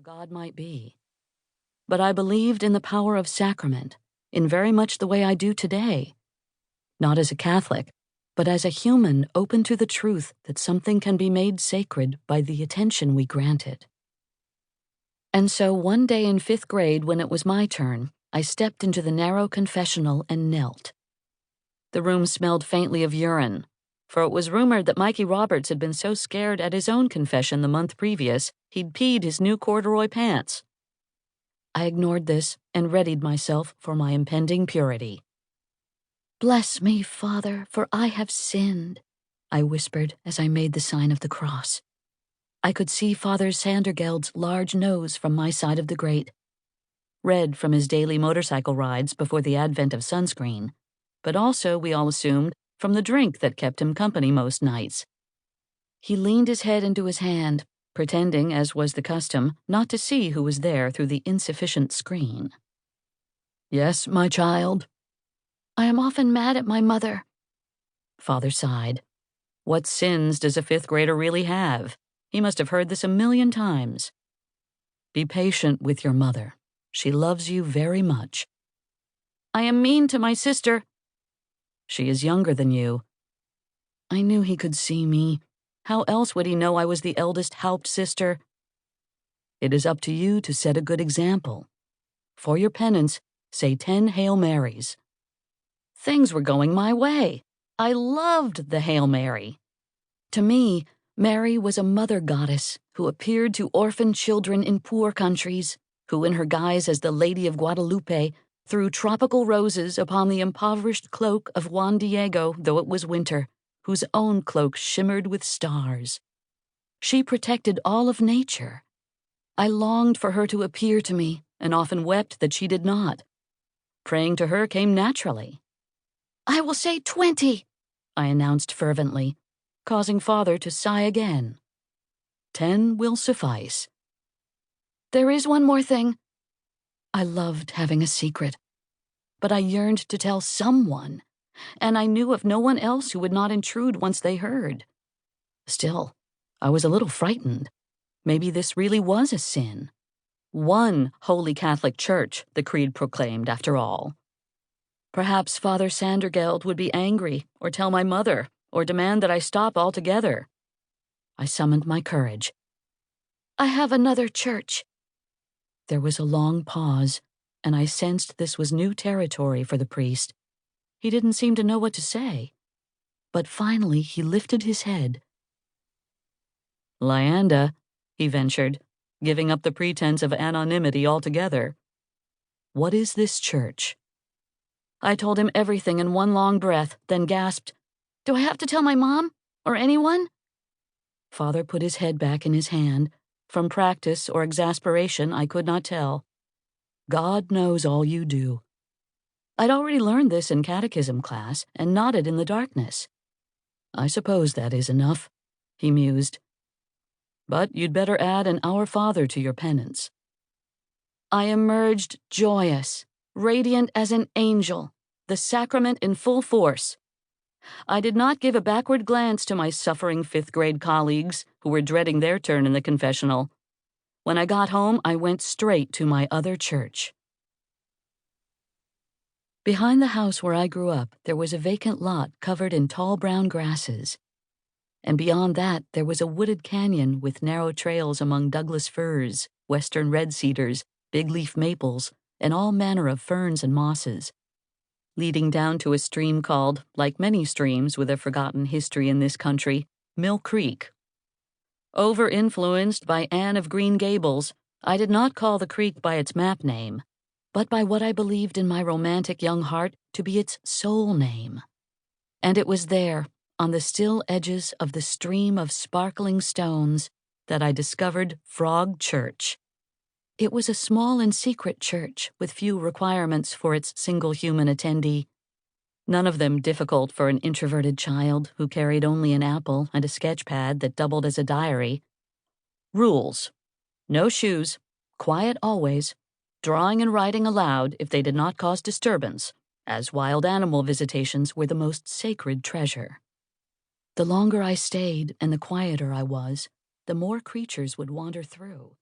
God might be. But I believed in the power of sacrament in very much the way I do today. Not as a Catholic, but as a human open to the truth that something can be made sacred by the attention we grant it. And so one day in 5th grade, when it was my turn, I stepped into the narrow confessional and knelt. The room smelled faintly of urine, for it was rumored that Mikey Roberts had been so scared at his own confession the month previous, he'd peed his new corduroy pants. I ignored this and readied myself for my impending purity. "Bless me, Father, for I have sinned," I whispered as I made the sign of the cross. I could see Father Sandergeld's large nose from my side of the grate, red from his daily motorcycle rides before the advent of sunscreen, but also, we all assumed, from the drink that kept him company most nights. He leaned his head into his hand, pretending, as was the custom, not to see who was there through the insufficient screen. "Yes, my child?" "I am often mad at my mother." Father sighed. What sins does a 5th grader really have? He must have heard this a million times. "Be patient with your mother. She loves you very much." "I am mean to my sister." "She is younger than you." I knew he could see me. How else would he know I was the eldest Haupt sister? "It is up to you to set a good example. For your penance, say 10 Hail Marys." Things were going my way. I loved the Hail Mary. To me, Mary was a mother goddess who appeared to orphan children in poor countries, who in her guise as the Lady of Guadalupe threw tropical roses upon the impoverished cloak of Juan Diego, though it was winter, whose own cloak shimmered with stars. She protected all of nature. I longed for her to appear to me, and often wept that she did not. Praying to her came naturally. "I will say 20, I announced fervently, causing Father to sigh again. 10 will suffice. "There is one more thing." I loved having a secret, but I yearned to tell someone, and I knew of no one else who would not intrude once they heard. Still, I was a little frightened. Maybe this really was a sin. One holy Catholic Church, the creed proclaimed, after all. Perhaps Father Sandergeld would be angry, or tell my mother, or demand that I stop altogether. I summoned my courage. "I have another church." There was a long pause, and I sensed this was new territory for the priest. He didn't seem to know what to say. But finally he lifted his head. "Lyanda," he ventured, giving up the pretense of anonymity altogether. "What is this church?" I told him everything in one long breath, then gasped, "Do I have to tell my mom? Or anyone?" Father put his head back in his hand. From practice or exasperation, I could not tell. "God knows all you do." I'd already learned this in catechism class and nodded in the darkness. "I suppose that is enough," he mused. "But you'd better add an Our Father to your penance." I emerged joyous, radiant as an angel, the sacrament in full force. I did not give a backward glance to my suffering 5th grade colleagues who were dreading their turn in the confessional. When I got home, I went straight to my other church. Behind the house where I grew up, there was a vacant lot covered in tall brown grasses. And beyond that, there was a wooded canyon with narrow trails among Douglas firs, western red cedars, big-leaf maples, and all manner of ferns and mosses, leading down to a stream called, like many streams with a forgotten history in this country, Mill Creek. Over-influenced by Anne of Green Gables, I did not call the creek by its map name, but by what I believed in my romantic young heart to be its soul name. And it was there, on the still edges of the stream of sparkling stones, that I discovered Frog Church. It was a small and secret church with few requirements for its single human attendee, none of them difficult for an introverted child who carried only an apple and a sketch pad that doubled as a diary. Rules: no shoes, quiet always, drawing and writing aloud if they did not cause disturbance, as wild animal visitations were the most sacred treasure. The longer I stayed and the quieter I was, the more creatures would wander through.